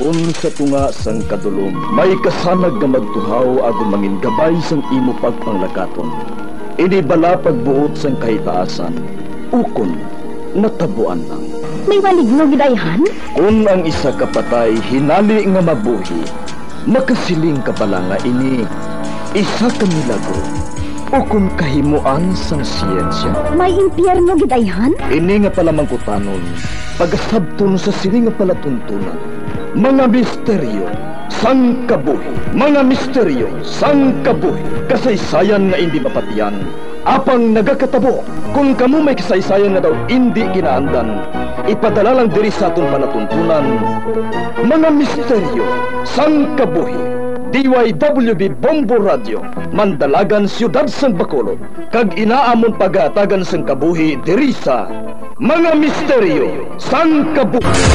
Kung sa tunga sang kadulom, may kasanag nga magtuhaw agon mangin gabay sang imo pagpanglakaton. Ini bala pagbuot sang kahitaasan, ukon natabuan lang. May maligno gidayhan? Kung ang isa kapatay hinali nga mabuhi, makasiling ka pala nga ini isa ka milagro o kung kahimuan sang siyensya. May impyerno gidayhan? Ini nga pala mangkutanon, pagasabton sa sili nga palatuntunan. Mga misteryo sang kabuhi, mga misteryo sang kabuhi, kasaysayan nga hindi mapatiyan, apang nagakatabo. Kung kamo may kasaysayan nga daw hindi ginaandan, ipadala lang diri sa atong palatuntunan. Mga misteryo sang kabuhi, DYWB Bombo Radio, Mandalagan, Siyudad sang Bacolod, kag inaamon pagatagan sang kabuhi diri sa Mga Misteryo sang Kabuhi.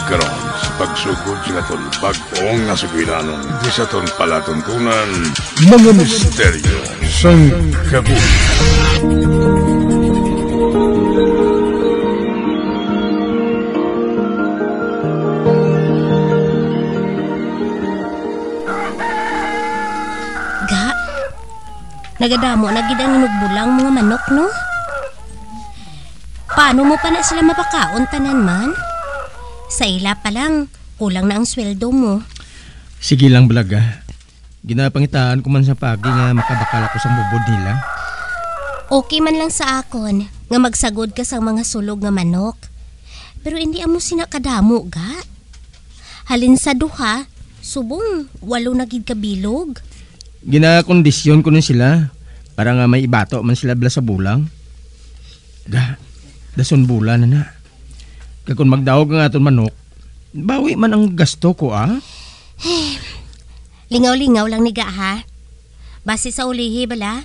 Karon sa pagsugod sa aton bag-ong nga sugiranon di sa aton palatuntunan, Mga Misteryo sang Kabuhi. Ga, nagadamo na gid ang inugbulang mga manok, no? Paano mo pa na sila mapakaon tanan man? Sa ila pa lang, kulang na ang sweldo mo. Sige lang, Balaga. Ginapangitaan ko man sa pagi nga makabakal ako sa bubod nila. Okay man lang sa akon nga magsagod ka sa mga sulog nga manok. Pero hindi amo sinakadamo, ga. Halin sa duha, subong 8 na gid kabilog. Ginakondisyon ko na sila para nga may ibato man sila bala sa bulang. Ga, dason bulan na na. Kung magdawag nga aton manok, bawi man ang gasto ko, ah. Lingaw-lingaw lang ni ga, ha? Base sa ulihi, bala,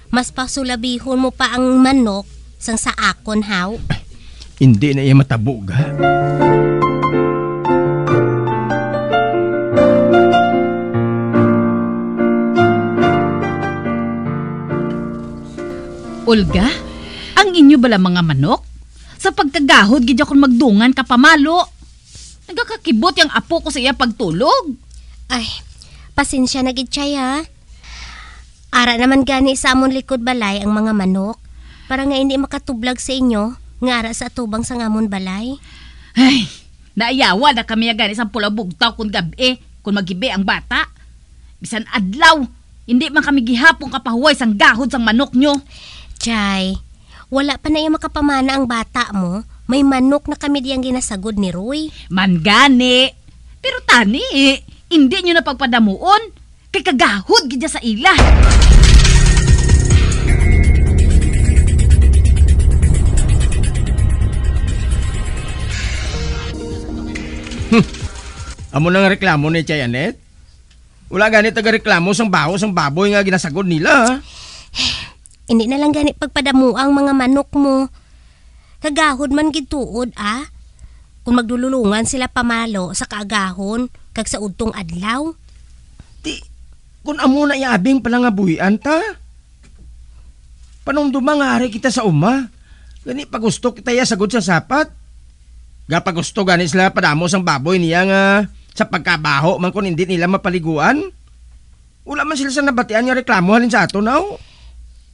mas pasulabihon mo pa ang manok sang sa akon, haw. Hindi na iya matabo, ga. Olga, ang inyo bala mga manok? Sa pagkagahod, gid akong magdungan ka pamalo. Nagakakibot yung apo ko sa iya pagtulog. Ay, pasensya na gid siya, ha? Ara naman gani sa amon likod balay ang mga manok para nga hindi makatublag sa inyo nga ara sa tubang sa amon balay. Ay, naayawa na kami gani sa pula bugtaw kung gabi kung magibi ang bata. Bisan adlaw, hindi man kami gihapong kapahuway sang gahod sang manok nyo. Chay, wala pa na yung makapamana ang bata mo. May manok na kami diyang ginasagod ni Roy. Man gani. Pero tani, hindi nyo na pagpadamuon. Kay kagahod gidya sa ila. Amo na nga reklamo ni Chay Anet? Wala ganit taga-reklamo sang baho sang baboy nga ginasagod nila. Hindi na lang ganit pagpadamu ang mga manok mo. Kagahod man gituod, ah. Kung magdululungan sila pamalo sa kaagahon kag sa udtong adlaw. Di, kung amo na iabing pala nga buhian ta. Panumduma nga ari kita sa uma. Gani pagusto kita ya sagod sa sapat. Gapagusto gani sila padamo sang baboy niya nga sa pagkabaho man kung hindi nila mapaliguan. Wala man sila sa nabatian nga reklamo halin sa ato now.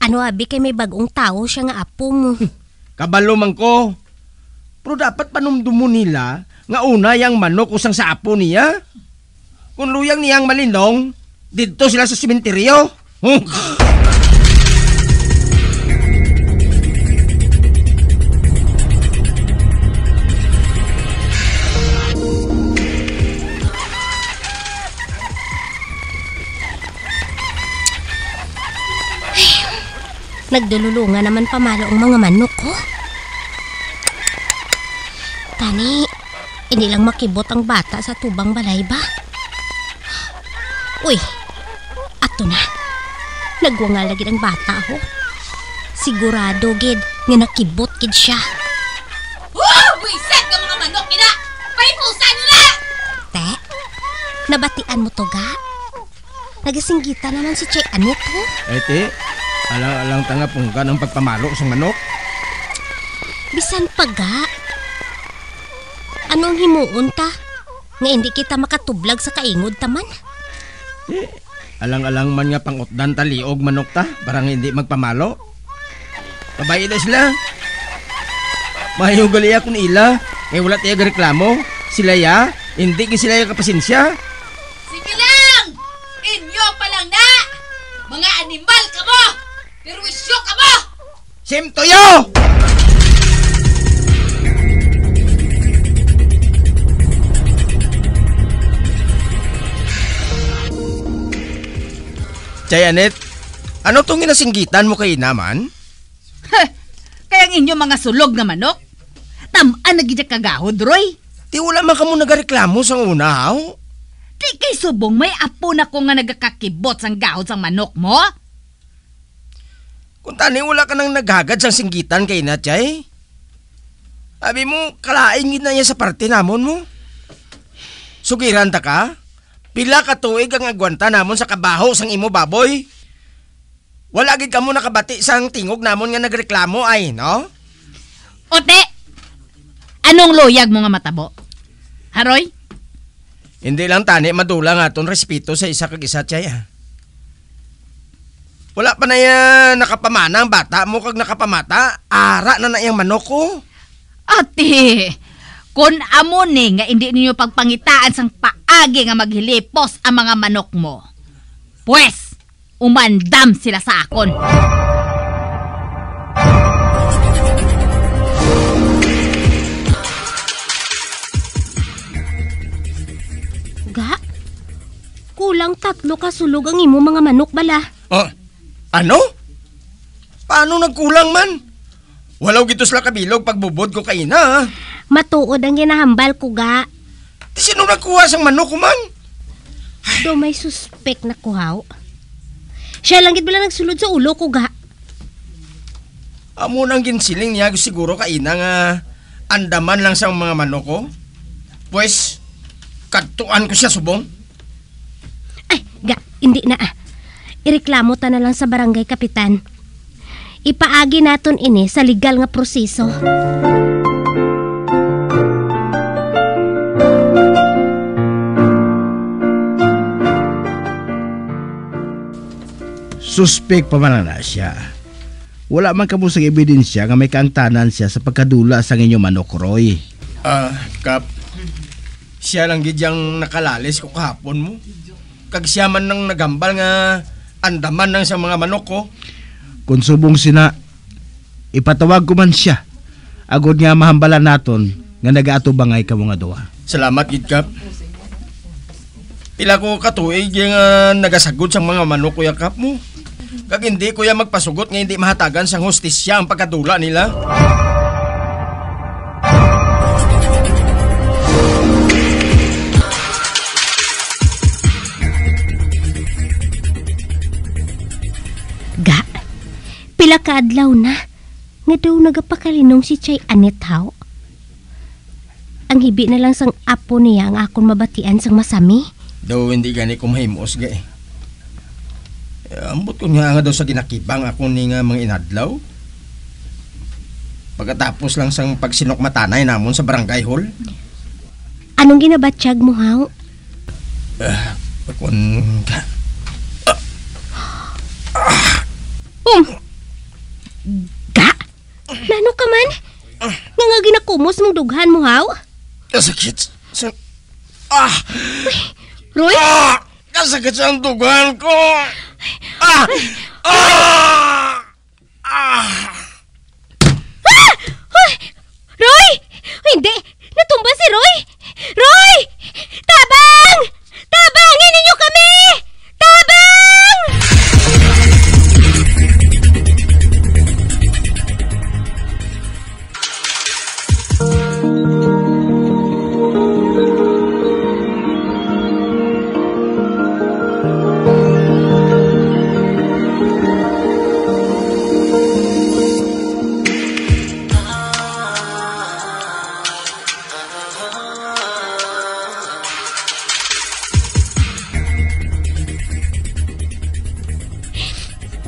Ano abi kay may bagong tao siya nga apo mo. Kabalo man ko. Pero dapat panumdumo nila nga una yang manok usang sa apo niya. Kung luyang niyang malindong, dito sila sa simenteryo. Nagdululungan naman pamalo ang mga manok ko. Tani, hindi lang makibot ang bata sa tubang balay ba? Uy, ato na. Nagwangal lagi ang bata ho. Sigurado gid nga nakibot gid siya. Wiset ka mga manok, ina! Palipusan nyo na! Te, nabatian mo to ga? Nagasinggitan naman si Chay Anit ho. Te, alang tanga pungka ng pagpamalo sa manok. Bisan pa ga. Anong himuon ta? Nga hindi kita makatublag sa kaingod taman. Alang-alang man nga pangutdan taliog manok ta, barang hindi magpamalo. Babae na sila. Mahayong gali akong ila. Ngay wala tayo reklamo. Sila ya, hindi ka sila yung kapasensya. Sige lang! Inyo pa lang na! Mga animal ka mo! Pero wisyo ka mo! Sim toyo! Chay Anet, ano tong inasinggitan mo kay naman? Kayang inyo mga sulog na manok? Tamaan na gidya kagahod, Roy. Di wala man ka mo nagareklamo sa una, haw? Di kay subong may apo na ko nga nagakakibot sang gahod sang manok mo? Kung tani wala ka nang naghagad sang singgitan kay na, Chay. Abi mo, kalaingin na niya sa parte namon mo. Sugiran ta ka? Pila ka tuig ang agwanta namon sa kabaho sang imo baboy. Wala gid kamo nakabati sang tingog namon nga nagreklamo ay, no? Ote! Anong loyag mo nga matabo? Haroy? Hindi lang tani madula nga ton respeto sa isa kag isa, Chay. Wala pa na yan nakapamana ang bata mo kag nakapamata. Ara na na yung manok ko. Ate! Kung amo ni nga hindi ninyo pagpangitaan sang paagi nga maghilipos ang mga manok mo, pues, umandam sila sa akon. Ga, kulang 3 kasulog ang imo mga manok bala. Ano? Paano nagkulang man? Walaw gitos la kabilog pagbubod ko kay na. Matuod ang ginahambal ko ga. Di sino nagkuha sang manok ko man? Do may suspect na kuhaw. Siya lang gid bala nagsulod sa ulo ko ga. Amo nang ginsiling niya siguro kay na nga andaman lang sang mga manok ko. Pues, kadtuan ko siya subong. Ay, ga, hindi na ah. Ireklamo ta na lang sa barangay kapitan. Ipaagi naton ini sa legal nga proseso. Suspect pa man na siya. Wala man kamo sa ebidensya nga may kaangtanan siya sa pagkadula sa inyong manok, Roy. Kap, siya lang gidyang nakalalis ko kahapon mo. Kag siya man nang nagambal nga andaman ng sa mga manok ko. Kung subong sina, ipatawag ko man siya. Agod nga mahambalan naton nga nagaatubangay ka mga duwa. Salamat, gid Kap. Pila ko katuig yung nagasagod sa mga manok kuya Kap mo. Kag hindi kuya magpasugot nga hindi mahatagan sang hustisya ang pagkadula nila. Ga, pila ka adlaw na. Nga daw nagapakalinong si Chay Anet haw. Ang hibi na lang sang apo niya ang akon mabatian sang masami. Daw hindi gani ko mahimos ga eh. Ambot ko nga daw sa ginakibang ako ni nga mga inadlaw. Pagkatapos lang sang pagsinokmatanay namon sa barangay hall. Anong ginabatsyag mo haw? Kung ka... Ga? Nano ka man? Nga ginakumos mong dughan mo haw? Kasakit. Roy? Kasakit sa dugan ko. Roy! Hindi! Natumba si Roy! Roy! Tabang! Tabangin ninyo kami! Tabang!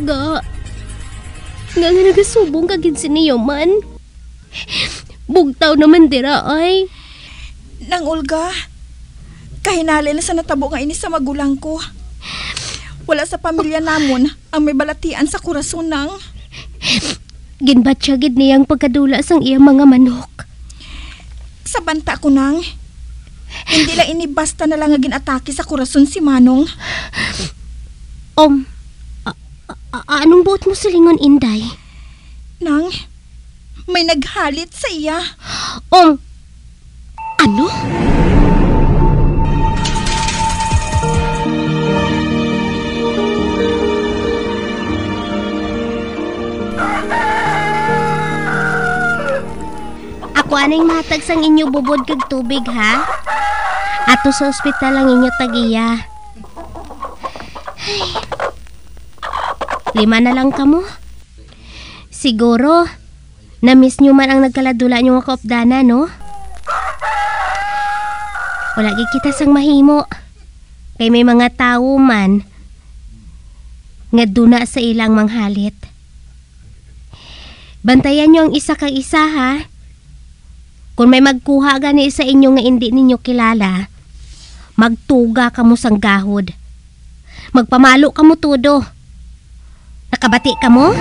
Ga. Nga nagasubong ka gid siniyo man. Bugtaw naman dira ay. Nang Olga, kahinali na sa natabo nga ini sa magulang ko. Wala sa pamilya namon ang may balatian sa kurason nang. Ginbatya gid niyang pagkadula sang iyang mga manok. Sa banta ko nang, hindi lang ini basta na lang nga ginatake sa kurason si Manong. Anong buot mo silingon, Inday? Nang, may naghalit sa iya. Ano? Ako anay matag sang inyo bubod kag tubig, ha? Ato sa ospital lang inyo tagiya. Ay. 5 na lang kamo. Siguro, na-miss nyo man ang nagkaladula nyo nga kaopdana, no? Wala kita sang mahimo. Kay may mga tao man nga duna sa ilang manghalit. Bantayan nyo ang isa kang isa, ha? Kung may magkuha gani sa inyo nga hindi ninyo kilala, magtuga kamo sang gahod. Magpamalo kamo tudo. Nakabati kamo?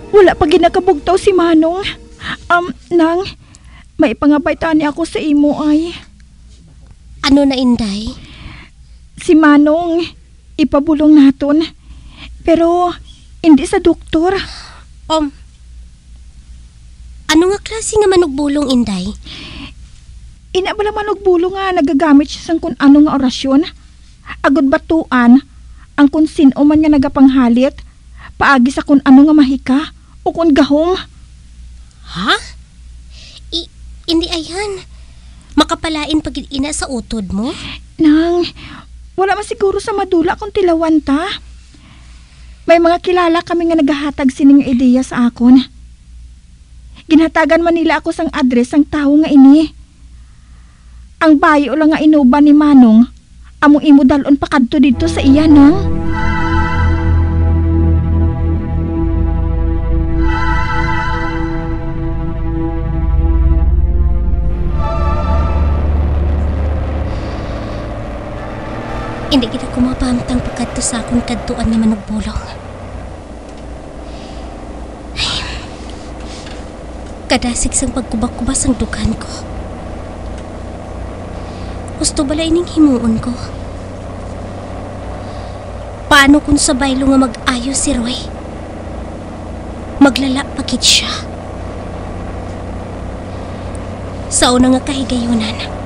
Wala pa ginakabugtaw si Manong. Nang, may pangabaitan niya ako sa imo ay. Ano na, Inday? Si Manong, ipabulong naton. Pero, hindi sa doktor. Ano nga klase nga manugbulong, Inday? Ina bala manugbulong nga nagagamit siya sang kun ano nga orasyon. Agod batuan, ang kun sino man nga nagapanghalit, paagi sa kun ano nga mahika, o kun gahom. Ha? Hindi ayan. Makapalain pag ina sa utod mo? Nang, wala masiguro sa madula kung tilawan ta. May mga kilala kami nga naghahatag sining ideya sa akon. Ginhatagan man nila ako sang address sang tao nga ini. Ang bayo lang nga inuban ni Manong, among imo dalon pa kadto dito sa iya nang. Hindi kita kumapamtang pagkadto sa akong kadtuan nga manugbulong. Kadasig sang pagkubak-kubas ang dughan ko. Gusto bala ining himuon ko. Paano kung sa baylo nga mag-ayos si Roy? Maglala pagit siya. Sa una nga kahigayunan,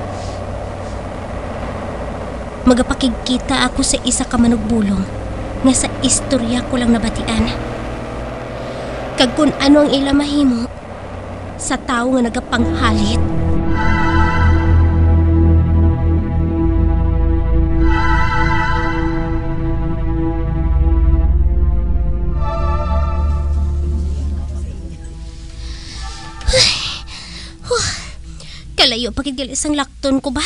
magapakigkita ako sa isa ka manugbulong nga sa istorya ko lang nabatian. Kag kung ano ang ila mahimo sa tao nga nagapanghalit. Kalayo pakigil isang lakton ko ba?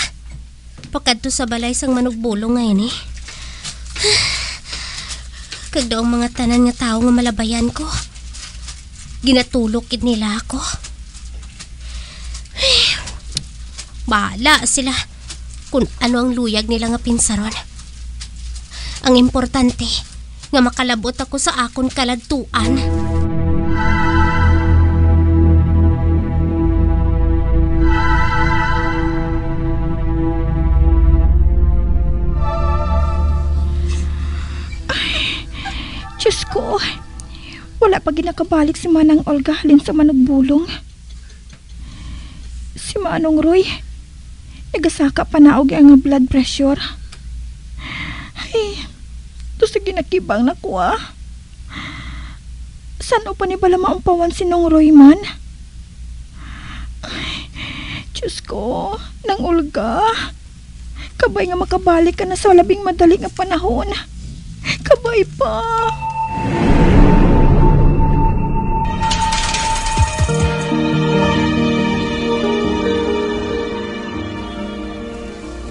Pakadto sa balay sang manugbulong ngayon eh. Kag daw mga tanan nga tao nga malabayan ko, ginatulok kid nila ako. Bahala sila kung ano ang luyag nila nga pinsaron. Ang importante nga makalabot ako sa akon kaladtuan. Diyos ko, wala pa ginakabalik si Manang Olga halin sa manugbulong. Si Manong Roy, nagasaka pa naog ang blood pressure. Ay, to sa ginakibang na ko ah. Saan pa ni bala maumpawan si Nong Roy man? Ay, Diyos ko, Nang Olga, kabay nga makabalik ka na sa labing madali nga panahon. Kabay pa.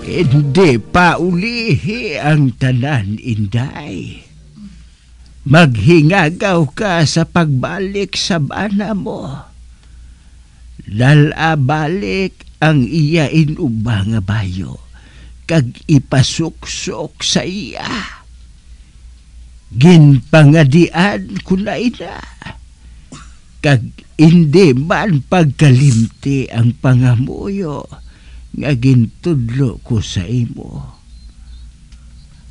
Hindi pa ulihi ang tanan, Inday. Maghingagaw ka sa pagbalik sa bana mo. Lalabalik ang iya inuba nga bayo, kag ipasuksok sa iya. Ginpangadian ko na ina, kag hindi man pagkalimti ang pangamuyo nga gintudlo ko sa imo.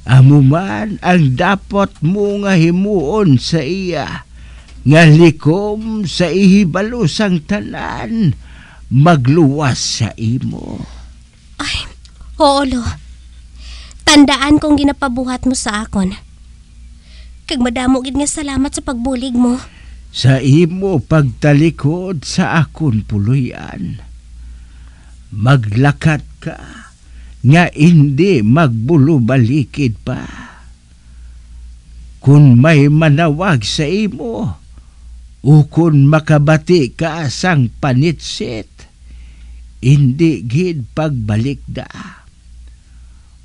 Amo man ang dapat mo nga himuon sa iya, nga likom sa ihibalusang tanan, magluwas sa imo. Ay, oo, lo. Tandaan kong ginapabuhat mo sa akon. Kag madamo gid nga salamat sa pagbulig mo. Sa imo pagtalikod sa akon puluyan. Maglakat ka nga hindi magbulubalikid pa. Kung may manawag sa imo, ukon makabati ka sang panitsit, hindi gid pagbalik da.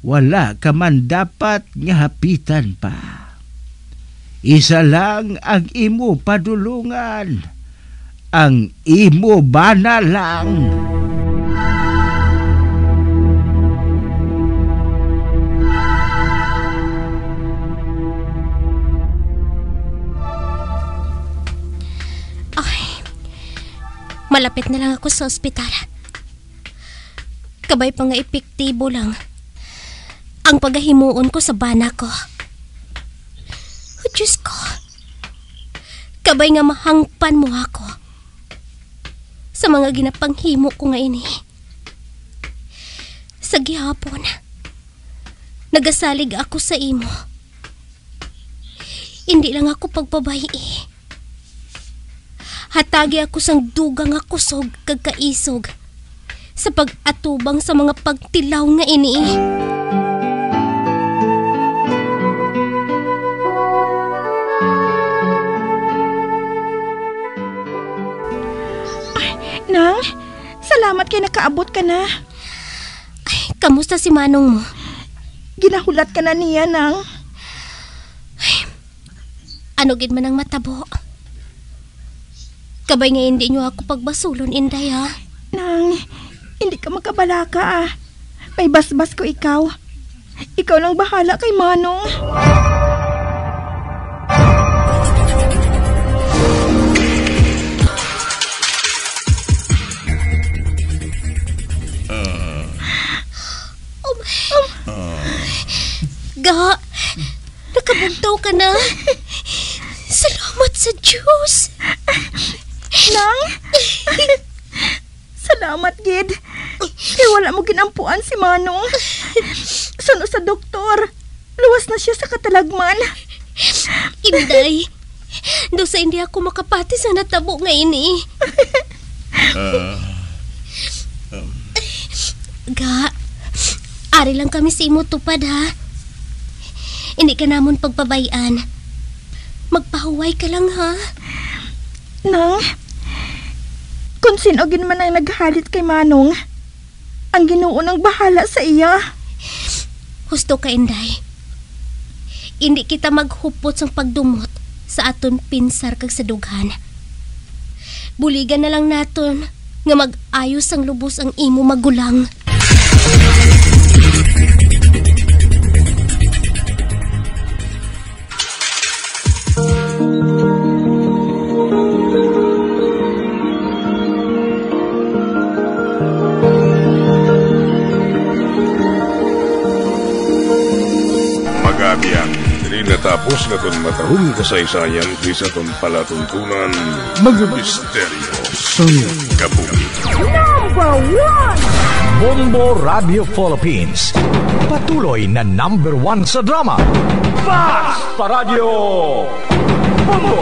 Wala ka man dapat nga hapitan pa. Isa lang ang imo padulungan, ang imo bana lang. Malapit na lang ako sa ospital. Kabay pa nga epektibo lang ang paghahimuon ko sa bana ko. Oh, Diyos ko. Kabay nga mahangpan mo ako sa mga ginapanghimo ko nga ini. Sa gihapon, nagasalig ako sa imo. Hindi lang ako pagpabayi. Hatagi ako sang dugang nga kusog kag kaisog sa pag-atubang sa mga pagtilaw nga ini. Ay, Nang, salamat kay nakaabot ka na. Ay, kamusta si Manong mo? Ginahulat ka na niya, Nang. Ay, ano gid man ang matabo? Kabay nga hindi nyo ako pagbasulon, Inday, ha? Nang, hindi ka makabalaka, ah. May basbas ko ikaw. Ikaw lang bahala kay Manong. Ga, nakabuntaw ka na. Salamat sa Diyos. Nang, salamat, Gid. Kaya wala mo ginampuan si Manong. Suno sa doktor. Luwas na siya sa katalagman. Inday, do sa hindi ako makapati sa natabo nga ini. Ga, ari lang kami sa imo tupad, ha? Hindi ka namon pagpabayan. Magpahuway ka lang, ha? Nang, kung sinogin man ang naghalit kay Manong, ang Ginoo nang bahala sa iya. Husto ka, Inday. Hindi kita maghupot sa pagdumot sa aton pinsar kag sa dughan. Buligan na lang naton nga mag-ayos ang lubos ang imo magulang. Natapos na itong matahong kasaysayan di sa itong palatuntunan, mga misteryo sa kabuhi. Number 1! Bombo Radio Philippines. Patuloy na number 1 sa drama. Basta Radio Bombo!